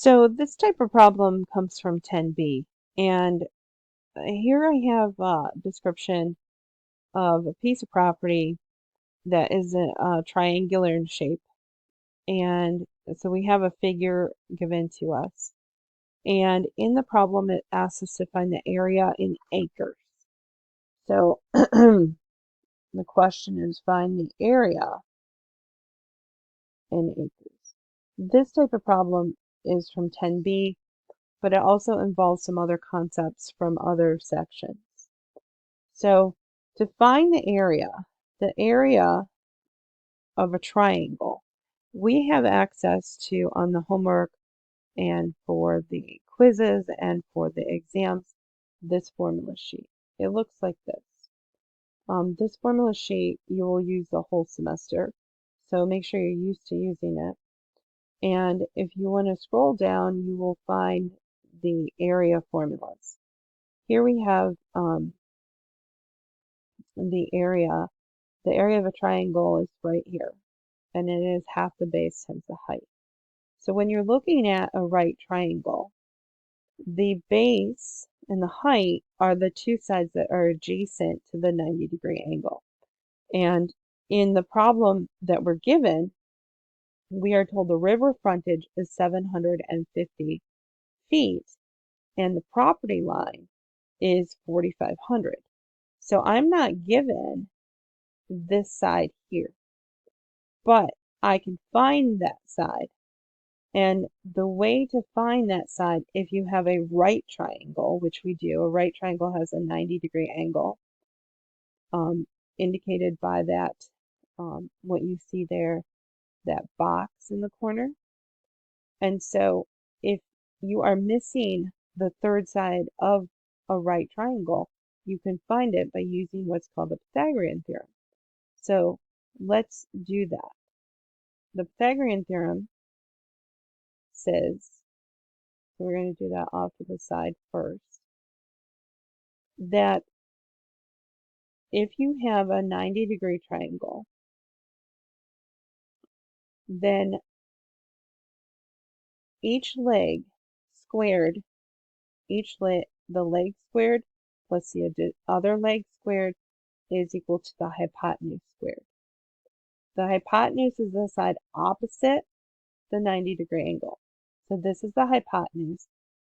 So this type of problem comes from 10b, and here I have a description of a piece of property that is triangular in shape, and so we have a figure given to us. And in the problem, it asks us to find the area in acres. So the question is find the area in acres. This type of problem is from 10b, but it also involves some other concepts from other sections. So to find the area of a triangle, we have access to on the homework and for the quizzes and for the exams, this formula sheet. It looks like this. This formula sheet you will use the whole semester, so make sure you're used to using it. And if you want to scroll down, you will find the area formulas. Here we have the area of a triangle is right here, and it is half the base times the height. So when you're looking at a right triangle, the base and the height are the two sides that are adjacent to the 90-degree angle. And in the problem that we're given, we are told the river frontage is 750 feet and the property line is 4,500. So I'm not given this side here, but I can find that side. And the way to find that side, if you have a right triangle, which we do, a right triangle has a 90-degree angle, indicated by that, what you see there, that box in the corner. And so if you are missing the third side of a right triangle, you can find it by using what's called the Pythagorean theorem. So let's do that. The Pythagorean theorem says, so we're going to do that off to the side first, that if you have a 90-degree triangle, then each leg squared, the leg squared plus the other leg squared is equal to the hypotenuse squared. The hypotenuse is the side opposite the 90-degree angle. So this is the hypotenuse,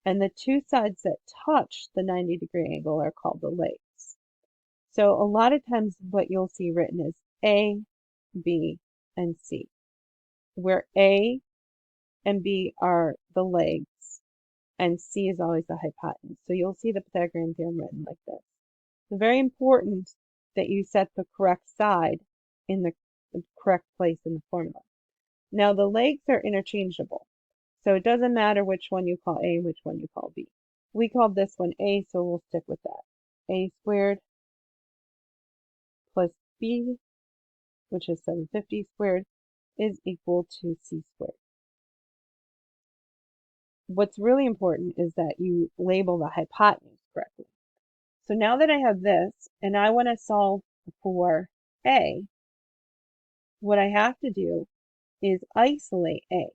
and the two sides that touch the 90-degree angle are called the legs. So a lot of times what you'll see written is A, B, and C, where A and B are the legs, and C is always the hypotenuse. So you'll see the Pythagorean theorem written like this. It's very important that you set the correct side in the correct place in the formula. Now the legs are interchangeable, so it doesn't matter which one you call A and which one you call B. We called this one A, so we'll stick with that. A squared plus B, which is 750 squared, is equal to C squared. What's really important is that you label the hypotenuse correctly. So now that I have this, and I want to solve for A, what I have to do is isolate A.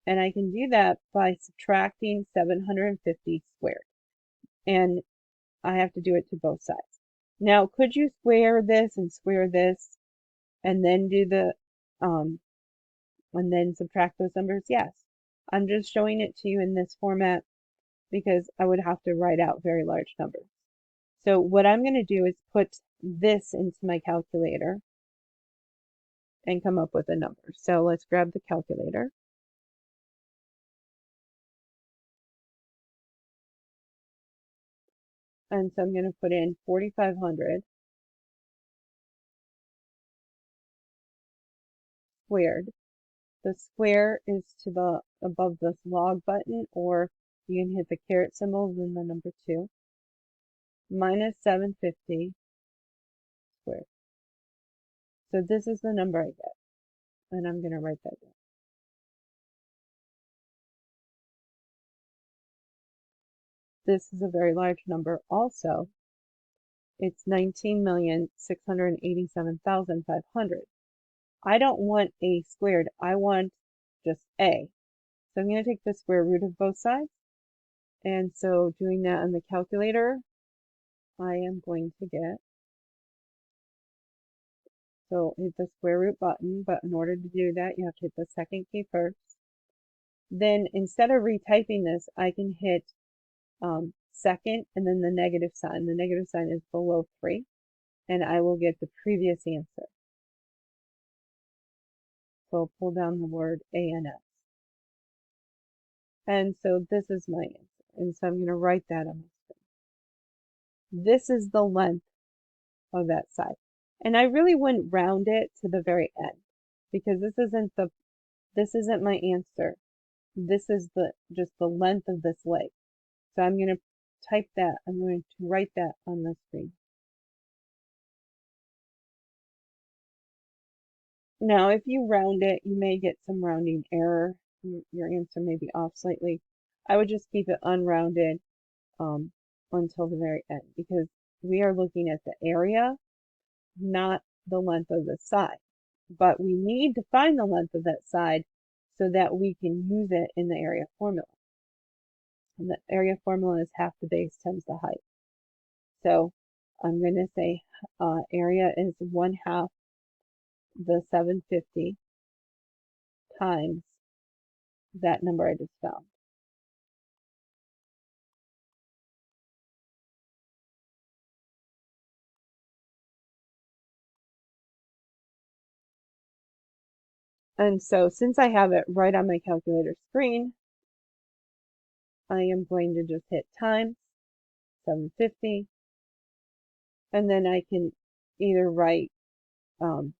And I can do that by subtracting 750 squared. And I have to do it to both sides. Now, could you square this and then do the, and then subtract those numbers? Yes. I'm just showing it to you in this format because I would have to write out very large numbers. So what I'm going to do is put this into my calculator and come up with a number. So let's grab the calculator. And so I'm going to put in 4,500 squared. The square is to the above this log button, or you can hit the caret symbol and the number 2, minus 750 squared. So this is the number I get, and I'm going to write that down. This is a very large number also. It's 19,687,500. I don't want A squared, I want just A. So I'm going to take the square root of both sides. And so doing that on the calculator, I am going to get, so hit the square root button, but in order to do that, you have to hit the second key first. Then instead of retyping this, I can hit second and then the negative sign. The negative sign is below 3, and I will get the previous answer. So I'll pull down the word ANS. And so this is my answer. And so I'm going to write that on my screen. This is the length of that side. And I really wouldn't round it to the very end because this isn't my answer. This is just the length of this leg. So I'm going to type that. I'm going to write that on the screen. Now, if you round it, you may get some rounding error. Your answer may be off slightly. I would just keep it unrounded until the very end because we are looking at the area, not the length of the side. But we need to find the length of that side so that we can use it in the area formula. And the area formula is half the base times the height. So I'm going to say area is 1/2 the 750 times that number I just found. And so since I have it right on my calculator screen, I am going to just hit times 750, and then I can either write 1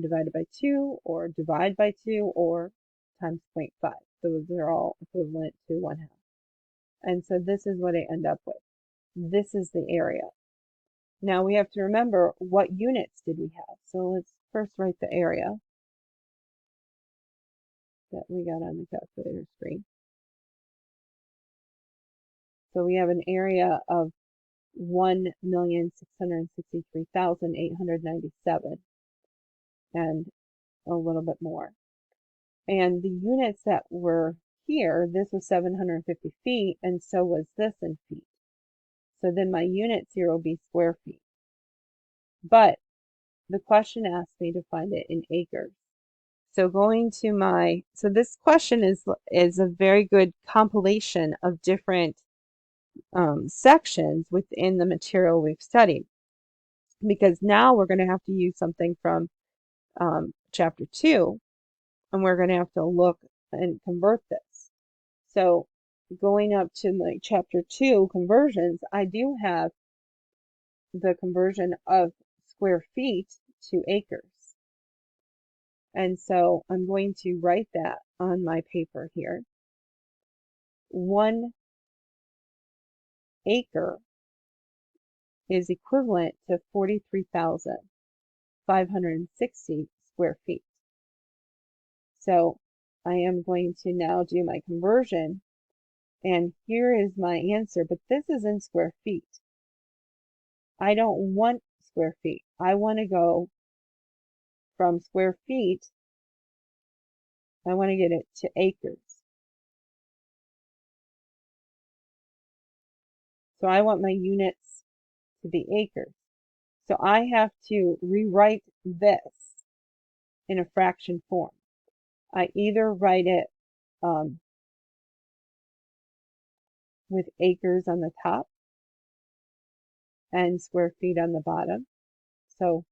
divided by 2 or divide by 2 or times 0.5. Those are all equivalent to 1/2. And so this is what I end up with. This is the area. Now we have to remember what units did we have. So let's first write the area that we got on the calculator screen. So we have an area of 1,663,897 and a little bit more. And the units that were here, this was 750 feet, and so was this in feet. So then my units here will be square feet. But the question asked me to find it in acres. So going to so this question is a very good compilation of different sections within the material we've studied. Because now we're going to have to use something from chapter 2, and we're going to have to look and convert this. So going up to my chapter 2 conversions, I do have the conversion of square feet to acres. And so I'm going to write that on my paper here. 1 acre is equivalent to 43,560 square feet. So I am going to now do my conversion, and here is my answer, but this is in square feet. I don't want square feet. I want to go from square feet, I want to get it to acres. So I want my units to be acres. So I have to rewrite this in a fraction form. I either write it with acres on the top and square feet on the bottom. So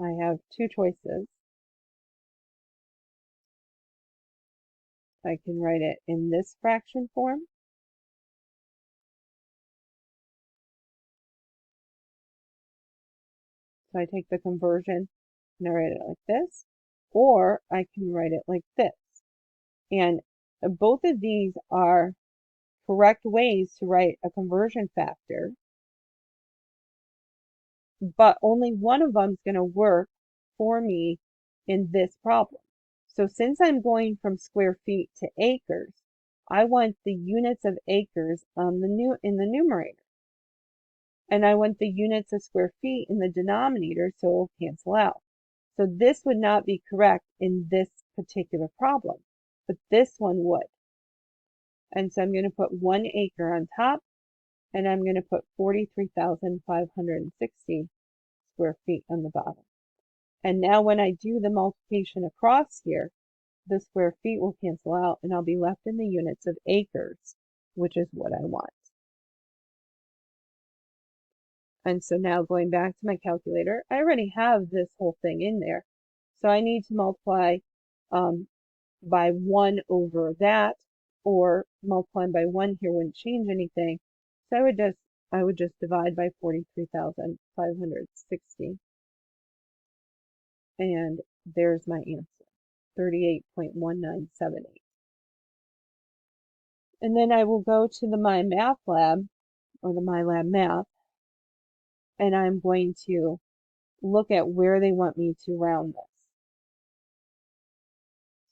I have two choices. I can write it in this fraction form. So I take the conversion and I write it like this, or I can write it like this. And both of these are correct ways to write a conversion factor, but only one of them is going to work for me in this problem. So since I'm going from square feet to acres, I want the units of acres in the numerator. And I want the units of square feet in the denominator, so it will cancel out. So this would not be correct in this particular problem. but this one would. And so I'm going to put 1 acre on top, and I'm going to put 43,560 square feet on the bottom. And now when I do the multiplication across here, the square feet will cancel out, and I'll be left in the units of acres, which is what I want. And so now going back to my calculator, I already have this whole thing in there. So I need to multiply by 1 over that, or multiplying by 1 here wouldn't change anything. So I would just divide by 43,560. And there's my answer, 38.1978. And then I will go to the My Math Lab, or the My Lab Math, and I'm going to look at where they want me to round this.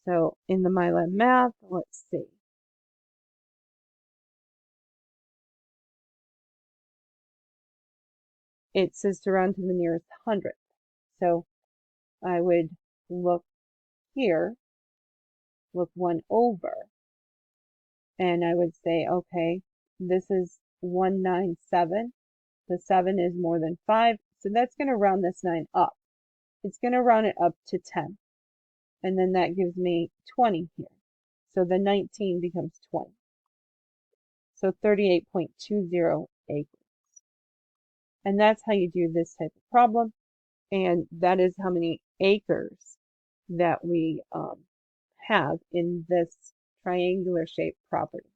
So in the My Lab Math, let's see. It says to round to the nearest hundredth. So I would look here, look 1 over, and I would say, okay, this is 197. The 7 is more than 5, so that's going to round this 9 up. It's going to round it up to 10. And then that gives me 20 here. So the 19 becomes 20. So 38.20 acres. And that's how you do this type of problem. And that is how many acres that we have in this triangular shaped property.